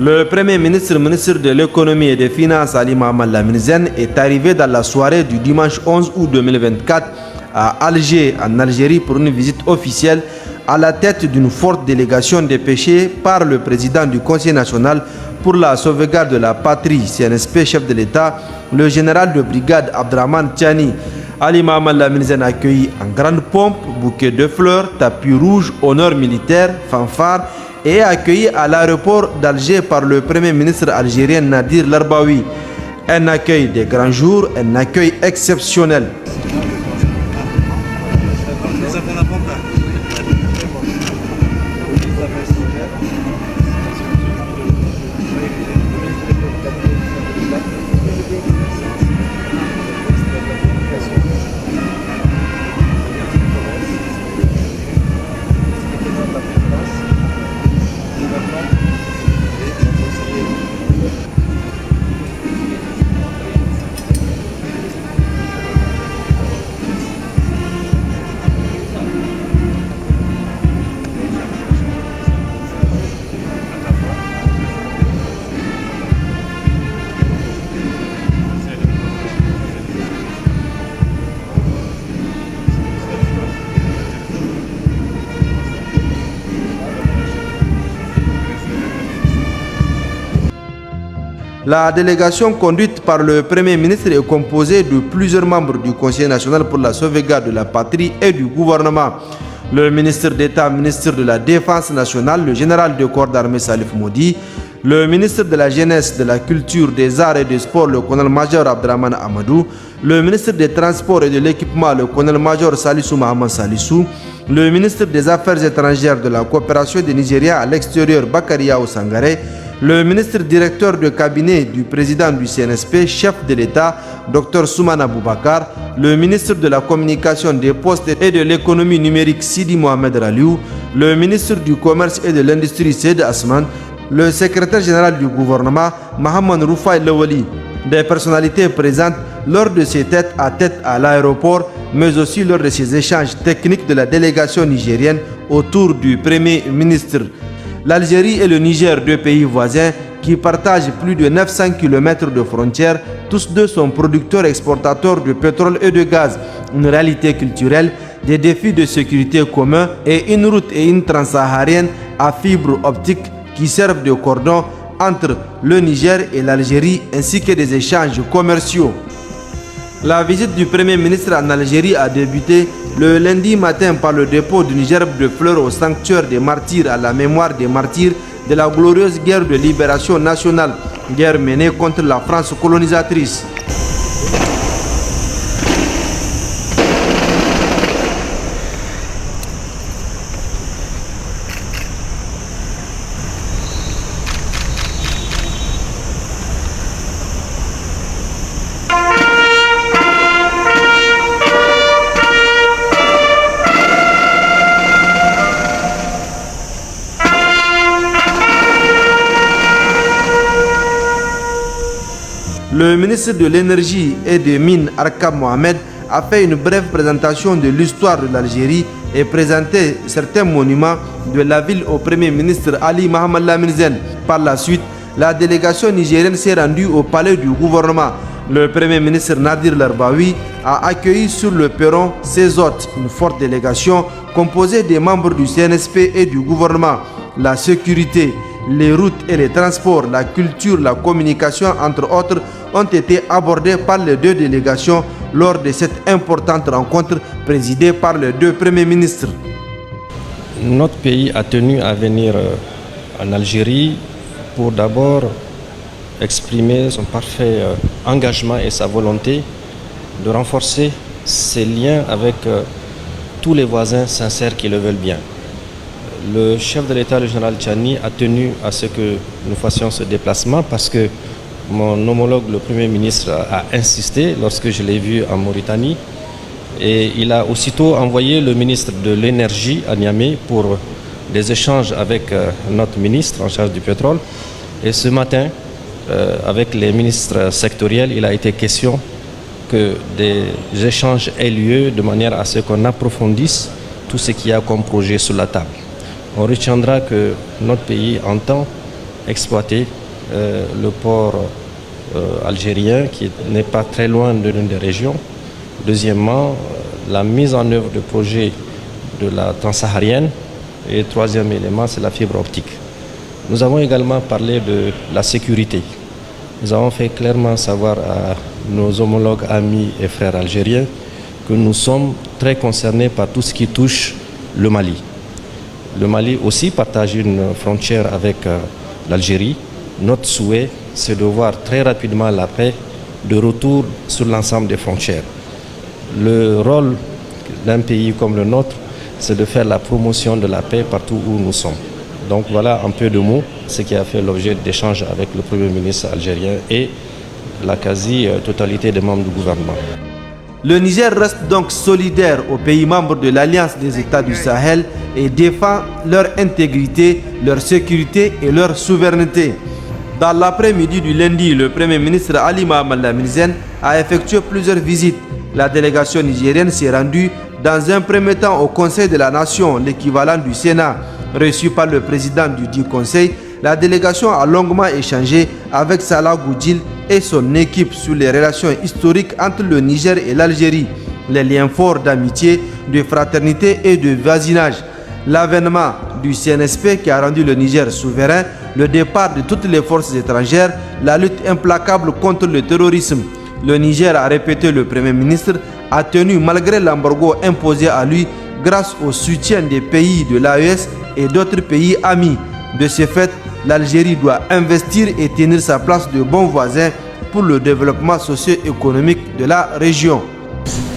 Le Premier ministre, ministre de l'économie et des finances, Ali Mohamed Lamine Zen, est arrivé dans la soirée du dimanche 11 août 2024 à Alger, en Algérie, pour une visite officielle à la tête d'une forte délégation dépêchée par le président du Conseil national pour la sauvegarde de la patrie, CNSP, chef de l'État, le général de brigade Abdraman Tchani. Ali Mohamed Lamine Zen accueilli en grande pompe, bouquet de fleurs, tapis rouge, honneur militaire, fanfare, et accueilli à l'aéroport d'Alger par le Premier ministre algérien Nadir Larbaoui. Un accueil des grands jours, un accueil exceptionnel. La délégation conduite par le Premier ministre est composée de plusieurs membres du Conseil national pour la sauvegarde de la patrie et du gouvernement. Le ministre d'État, ministre de la Défense nationale, le général de corps d'armée Salif Moudi, le ministre de la Jeunesse, de la Culture, des Arts et des Sports, le colonel-major Abdraman Amadou, le ministre des Transports et de l'Équipement, le colonel-major Salissou Mahaman Salissou, le ministre des Affaires étrangères, de la coopération des Nigériens à l'extérieur, Bakaria Osangare, le ministre directeur de cabinet du président du CNSP, chef de l'État, Dr Soumana Boubakar, le ministre de la Communication, des Postes et de l'Économie numérique, Sidi Mohamed Raliou, le ministre du Commerce et de l'Industrie, Seyd Asman, le secrétaire général du gouvernement, Mohamed Roufaï Lawali. Des personnalités présentes lors de ces tête-à-tête à l'aéroport, mais aussi lors de ces échanges techniques de la délégation nigérienne autour du Premier ministre. L'Algérie et le Niger, deux pays voisins qui partagent plus de 900 km de frontières, tous deux sont producteurs et exportateurs de pétrole et de gaz, une réalité culturelle, des défis de sécurité communs et une route et une transsaharienne à fibre optique qui servent de cordon entre le Niger et l'Algérie ainsi que des échanges commerciaux. La visite du Premier ministre en Algérie a débuté le lundi matin par le dépôt d'une gerbe de fleurs au sanctuaire des martyrs à la mémoire des martyrs de la glorieuse guerre de libération nationale, guerre menée contre la France colonisatrice. Le ministre de l'Énergie et des Mines, Arkab Mohamed, a fait une brève présentation de l'histoire de l'Algérie et présenté certains monuments de la ville au Premier ministre Ali Mohamed Lamine Zen. Par la suite, la délégation nigérienne s'est rendue au palais du gouvernement. Le Premier ministre Nadir Larbaoui a accueilli sur le perron ses hôtes, une forte délégation composée des membres du CNSP et du gouvernement. La sécurité, les routes et les transports, la culture, la communication, entre autres, ont été abordés par les deux délégations lors de cette importante rencontre présidée par les deux premiers ministres. Notre pays a tenu à venir en Algérie pour d'abord exprimer son parfait engagement et sa volonté de renforcer ses liens avec tous les voisins sincères qui le veulent bien. Le chef de l'État, le général Tchani, a tenu à ce que nous fassions ce déplacement parce que mon homologue, le Premier ministre, a insisté lorsque je l'ai vu en Mauritanie. Et il a aussitôt envoyé le ministre de l'Énergie à Niamey pour des échanges avec notre ministre en charge du pétrole. Et ce matin, avec les ministres sectoriels, il a été question que des échanges aient lieu de manière à ce qu'on approfondisse tout ce qu'il y a comme projet sur la table. On retiendra que notre pays entend exploiter le port algérien qui n'est pas très loin de l'une des régions. Deuxièmement, la mise en œuvre de projets de la transsaharienne. Et le troisième élément, c'est la fibre optique. Nous avons également parlé de la sécurité. Nous avons fait clairement savoir à nos homologues, amis et frères algériens que nous sommes très concernés par tout ce qui touche le Mali. Le Mali aussi partage une frontière avec l'Algérie. Notre souhait, c'est de voir très rapidement la paix de retour sur l'ensemble des frontières. Le rôle d'un pays comme le nôtre, c'est de faire la promotion de la paix partout où nous sommes. Donc voilà un peu de mots, ce qui a fait l'objet d'échanges avec le Premier ministre algérien et la quasi-totalité des membres du gouvernement. Le Niger reste donc solidaire aux pays membres de l'Alliance des États du Sahel et défend leur intégrité, leur sécurité et leur souveraineté. Dans l'après-midi du lundi, le Premier ministre Ali Mohamed Lamine Zen a effectué plusieurs visites. La délégation nigérienne s'est rendue dans un premier temps au Conseil de la Nation, l'équivalent du Sénat. Reçu par le président du dit conseil, la délégation a longuement échangé avec Salah Goudjil et son équipe sur les relations historiques entre le Niger et l'Algérie, les liens forts d'amitié, de fraternité et de voisinage. L'avènement du CNSP qui a rendu le Niger souverain, le départ de toutes les forces étrangères, la lutte implacable contre le terrorisme. Le Niger, a répété le Premier ministre, a tenu malgré l'embargo imposé à lui grâce au soutien des pays de l'AES et d'autres pays amis. De ce fait, l'Algérie doit investir et tenir sa place de bon voisin pour le développement socio-économique de la région.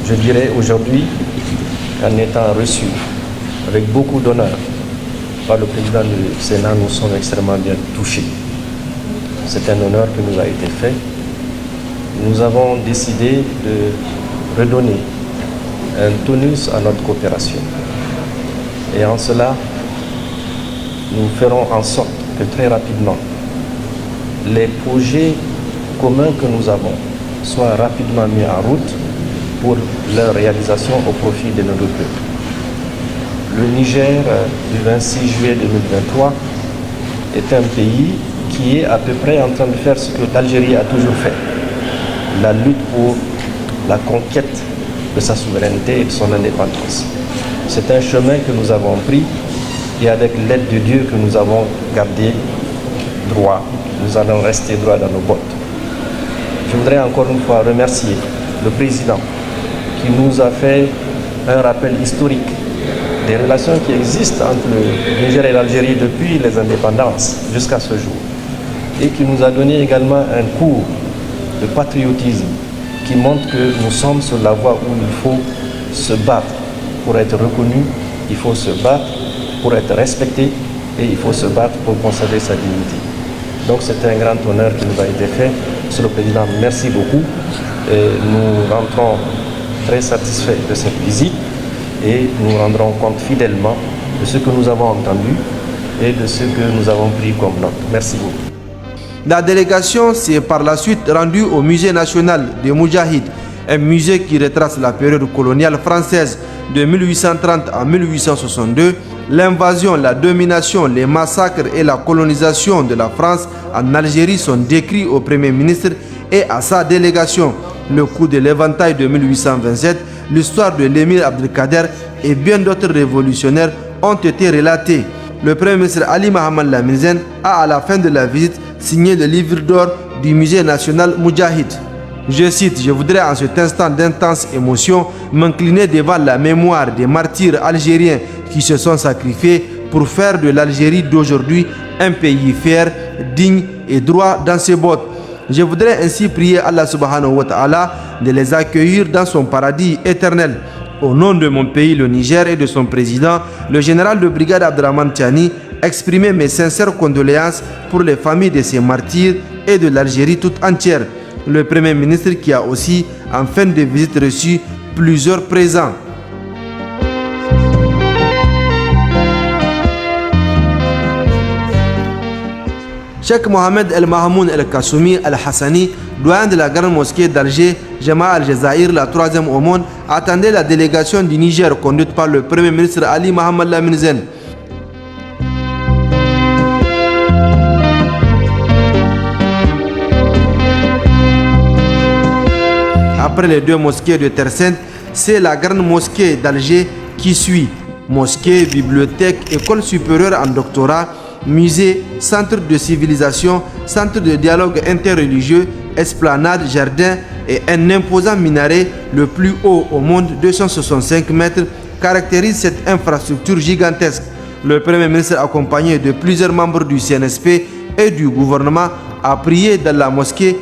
Je dirais aujourd'hui qu'en étant reçu avec beaucoup d'honneur par le président du Sénat, nous sommes extrêmement bien touchés. C'est un honneur qui nous a été fait. Nous avons décidé de redonner un tonus à notre coopération. Et en cela, nous ferons en sorte que très rapidement, les projets communs que nous avons soient rapidement mis en route pour leur réalisation au profit de nos deux peuples. Le Niger, du 26 juillet 2023, est un pays qui est à peu près en train de faire ce que l'Algérie a toujours fait. La lutte pour la conquête de sa souveraineté et de son indépendance. C'est un chemin que nous avons pris et avec l'aide de Dieu que nous avons gardé droit. Nous allons rester droit dans nos bottes. Je voudrais encore une fois remercier le président qui nous a fait un rappel historique des relations qui existent entre le Niger et l'Algérie depuis les indépendances jusqu'à ce jour et qui nous a donné également un cours de patriotisme qui montre que nous sommes sur la voie où il faut se battre pour être reconnu, il faut se battre pour être respecté et il faut se battre pour conserver sa dignité. Donc c'est un grand honneur qui nous a été fait. Monsieur le Président, merci beaucoup. Et nous rentrons très satisfaits de cette visite et nous rendrons compte fidèlement de ce que nous avons entendu et de ce que nous avons pris comme note. Merci beaucoup. La délégation s'est par la suite rendue au Musée national des Moudjahids, un musée qui retrace la période coloniale française de 1830 à 1862, l'invasion, la domination, les massacres et la colonisation de la France en Algérie sont décrits au Premier ministre et à sa délégation. Le coup de l'éventail de 1827, l'histoire de l'émir Abdelkader et bien d'autres révolutionnaires ont été relatés. Le Premier ministre Ali Mohamed Lamine Zen a à la fin de la visite signé le livre d'or du Musée national Moudjahid. Je cite, « Je voudrais en cet instant d'intense émotion m'incliner devant la mémoire des martyrs algériens qui se sont sacrifiés pour faire de l'Algérie d'aujourd'hui un pays fier, digne et droit dans ses bottes. Je voudrais ainsi prier Allah subhanahu wa ta'ala de les accueillir dans son paradis éternel. Au nom de mon pays, le Niger, et de son président, le général de brigade Abdraman Tiani, exprimer mes sincères condoléances pour les familles de ces martyrs et de l'Algérie toute entière. » Le Premier ministre qui a aussi, en fin de visite, reçu plusieurs présents. Cheikh Mohamed El Mahamoun El Kassoumi El Hassani, doyen de la grande mosquée d'Alger, Jama'a Al-Jazaïr, la troisième au monde, attendait la délégation du Niger conduite par le Premier ministre Ali Mohamed Lamine Zen. Après les deux mosquées de Terre Sainte, c'est la grande mosquée d'Alger qui suit. Mosquée, bibliothèque, école supérieure en doctorat, musée, centre de civilisation, centre de dialogue interreligieux, esplanade, jardin et un imposant minaret, le plus haut au monde, 265 mètres, caractérise cette infrastructure gigantesque. Le Premier ministre, accompagné de plusieurs membres du CNSP et du gouvernement, a prié dans la mosquée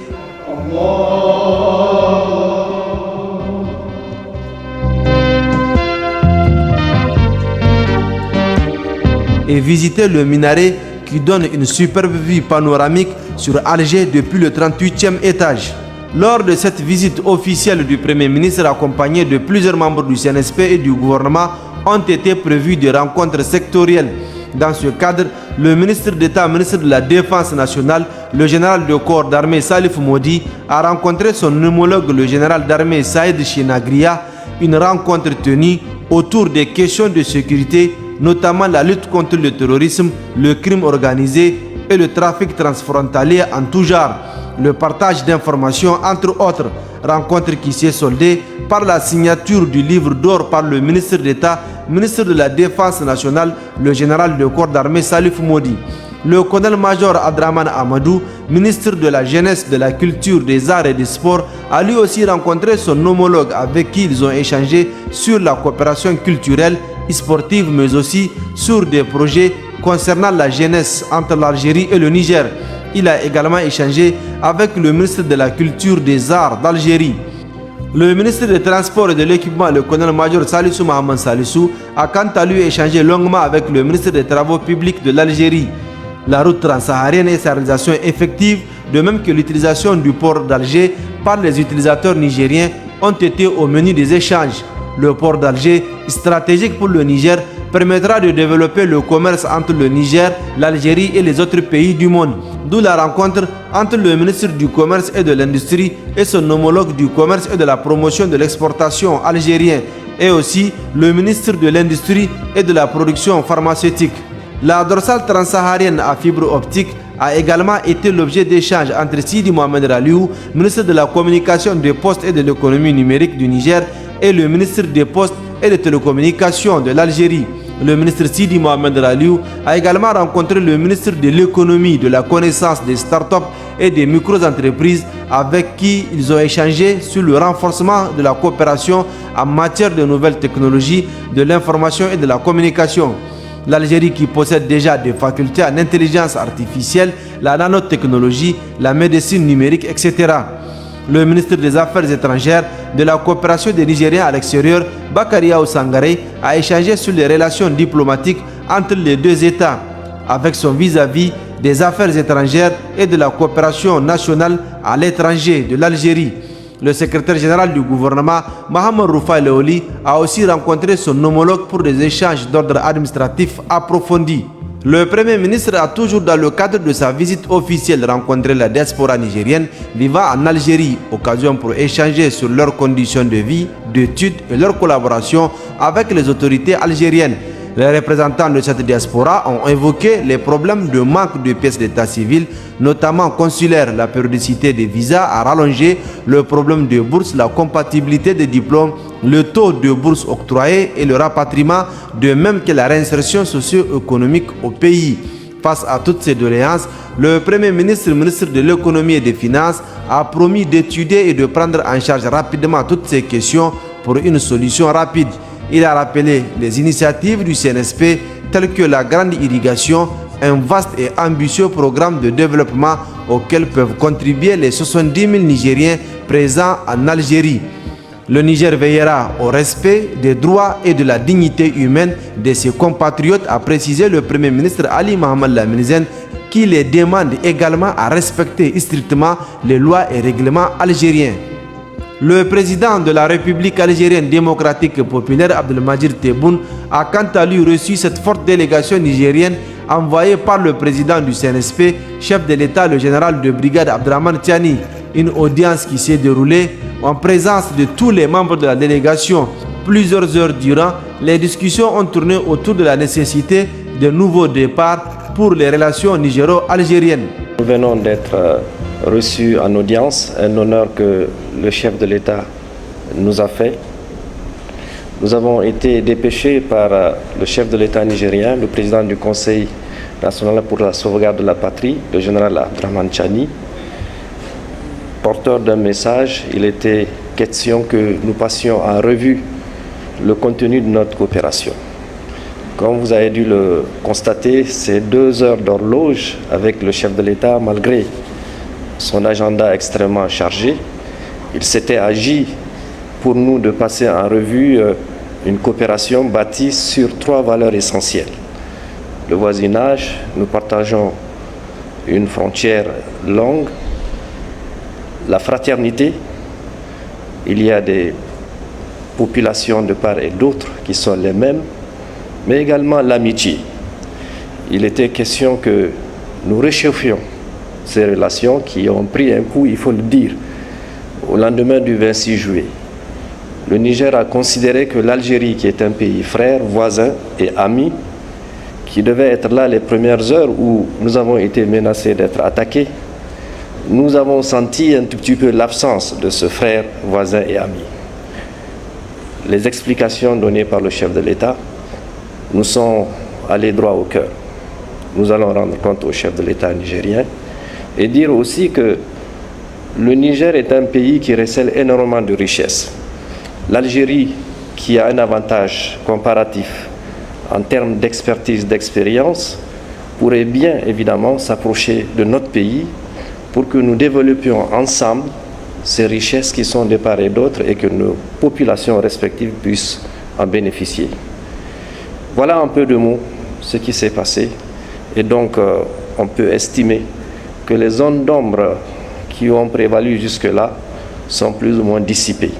et visité le minaret qui donne une superbe vue panoramique sur Alger depuis le 38e étage. Lors de cette visite officielle du Premier ministre, accompagné de plusieurs membres du CNSP et du gouvernement, ont été prévues des rencontres sectorielles. Dans ce cadre, le ministre d'État, ministre de la Défense nationale, le général de corps d'armée Salif Modi, a rencontré son homologue, le général d'armée Saïd Chinagria, une rencontre tenue autour des questions de sécurité, notamment la lutte contre le terrorisme, le crime organisé et le trafic transfrontalier en tout genre. Le partage d'informations, entre autres, rencontre qui s'est soldée par la signature du livre d'or par le ministre d'État, ministre de la Défense nationale, le général de corps d'armée Salif Modi. Le colonel-major Abdraman Amadou, ministre de la Jeunesse, de la Culture, des Arts et des Sports, a lui aussi rencontré son homologue avec qui ils ont échangé sur la coopération culturelle, sportive, mais aussi sur des projets concernant la jeunesse entre l'Algérie et le Niger. Il a également échangé avec le ministre de la Culture, des Arts d'Algérie. Le ministre des Transports et de l'Équipement, le colonel-major Salissou Mohamed Salissou, a quant à lui échangé longuement avec le ministre des Travaux publics de l'Algérie. La route transsaharienne et sa réalisation effective, de même que l'utilisation du port d'Alger par les utilisateurs nigériens, ont été au menu des échanges. Le port d'Alger, stratégique pour le Niger, permettra de développer le commerce entre le Niger, l'Algérie et les autres pays du monde. D'où la rencontre entre le ministre du Commerce et de l'Industrie et son homologue du Commerce et de la Promotion de l'exportation algérien, et aussi le ministre de l'Industrie et de la Production pharmaceutique. La dorsale transsaharienne à fibre optique a également été l'objet d'échanges entre Sidi Mohamed Raliou, ministre de la Communication, des Postes et de l'Économie numérique du Niger, et le ministre des Postes et des Télécommunications de l'Algérie. Le ministre Sidi Mohamed Raliou a également rencontré le ministre de l'Économie, de la Connaissance, des startups et des micro-entreprises, avec qui ils ont échangé sur le renforcement de la coopération en matière de nouvelles technologies, de l'information et de la communication. L'Algérie, qui possède déjà des facultés en intelligence artificielle, la nanotechnologie, la médecine numérique, etc. Le ministre des Affaires étrangères, de la coopération des Nigériens à l'extérieur, Bakaria Sangare, a échangé sur les relations diplomatiques entre les deux États, avec son vis-à-vis des affaires étrangères et de la coopération nationale à l'étranger de l'Algérie. Le secrétaire général du gouvernement, Mohamed Roufaï Leoli, a aussi rencontré son homologue pour des échanges d'ordre administratif approfondis. Le Premier ministre a toujours, dans le cadre de sa visite officielle, rencontré la diaspora nigérienne vivant en Algérie, occasion pour échanger sur leurs conditions de vie, d'études et leur collaboration avec les autorités algériennes. Les représentants de cette diaspora ont évoqué les problèmes de manque de pièces d'état civil, notamment consulaires, la périodicité des visas à rallonger, le problème de bourse, la compatibilité des diplômes, le taux de bourse octroyé et le rapatriement, de même que la réinsertion socio-économique au pays. Face à toutes ces doléances, le Premier ministre, ministre de l'Économie et des Finances, a promis d'étudier et de prendre en charge rapidement toutes ces questions pour une solution rapide. Il a rappelé les initiatives du CNSP telles que la grande irrigation, un vaste et ambitieux programme de développement auquel peuvent contribuer les 70 000 Nigériens présents en Algérie. Le Niger veillera au respect des droits et de la dignité humaine de ses compatriotes, a précisé le Premier ministre Ali Mohamed Lamine, qui les demande également à respecter strictement les lois et règlements algériens. Le président de la République algérienne démocratique et populaire, Abdelmadjid Tebboune, a quant à lui reçu cette forte délégation nigérienne envoyée par le président du CNSP, chef de l'État, le général de brigade Abdraman Tiani. Une audience qui s'est déroulée en présence de tous les membres de la délégation. Plusieurs heures durant, les discussions ont tourné autour de la nécessité de nouveaux départs pour les relations nigéro-algériennes. Nous venons d'être reçu en audience, un honneur que le chef de l'État nous a fait. Nous avons été dépêchés par le chef de l'État nigérien, le président du Conseil national pour la sauvegarde de la patrie, le général Abdrahmane Tchani. Porteur d'un message, il était question que nous passions en revue le contenu de notre coopération. Comme vous avez dû le constater, ces 2 heures d'horloge avec le chef de l'État, malgré son agenda extrêmement chargé, il s'était agi pour nous de passer en revue une coopération bâtie sur 3 valeurs essentielles. Le voisinage, nous partageons une frontière longue. La fraternité, il y a des populations de part et d'autre qui sont les mêmes, mais également l'amitié. Il était question que nous réchauffions ces relations qui ont pris un coup, il faut le dire, au lendemain du 26 juillet. Le Niger a considéré que l'Algérie, qui est un pays frère, voisin et ami, qui devait être là les premières heures où nous avons été menacés d'être attaqués, nous avons senti un tout petit peu l'absence de ce frère, voisin et ami. Les explications données par le chef de l'État nous sont allées droit au cœur. Nous allons rendre compte au chef de l'État nigérien et dire aussi que le Niger est un pays qui recèle énormément de richesses. L'Algérie, qui a un avantage comparatif en termes d'expertise, d'expérience, pourrait bien évidemment s'approcher de notre pays pour que nous développions ensemble ces richesses qui sont de part et d'autre et que nos populations respectives puissent en bénéficier. Voilà un peu de mots ce qui s'est passé et donc on peut estimer que les zones d'ombre qui ont prévalu jusque-là sont plus ou moins dissipées.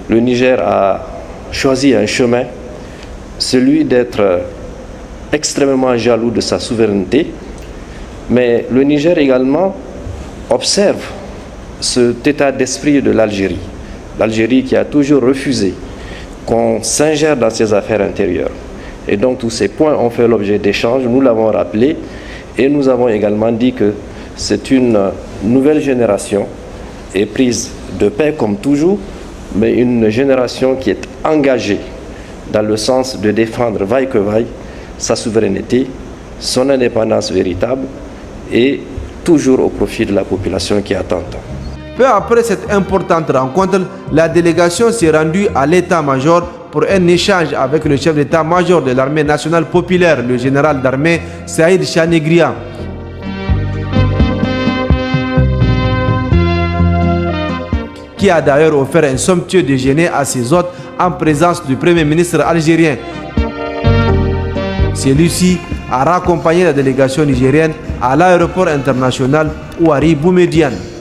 Le Niger a choisi un chemin, celui d'être extrêmement jaloux de sa souveraineté, mais le Niger également observe cet état d'esprit de l'Algérie. L'Algérie qui a toujours refusé qu'on s'ingère dans ses affaires intérieures. Et donc tous ces points ont fait l'objet d'échanges, nous l'avons rappelé, et nous avons également dit que c'est une nouvelle génération, éprise de paix comme toujours, mais une génération qui est engagée dans le sens de défendre vaille que vaille sa souveraineté, son indépendance véritable et toujours au profit de la population qui attend. Peu après cette importante rencontre, la délégation s'est rendue à l'état-major pour un échange avec le chef d'état-major de l'armée nationale populaire, le général d'armée Saïd Chanegria. Qui a d'ailleurs offert un somptueux déjeuner à ses hôtes en présence du Premier ministre algérien. Celui-ci a raccompagné la délégation nigérienne à l'aéroport international Ouari Boumediene.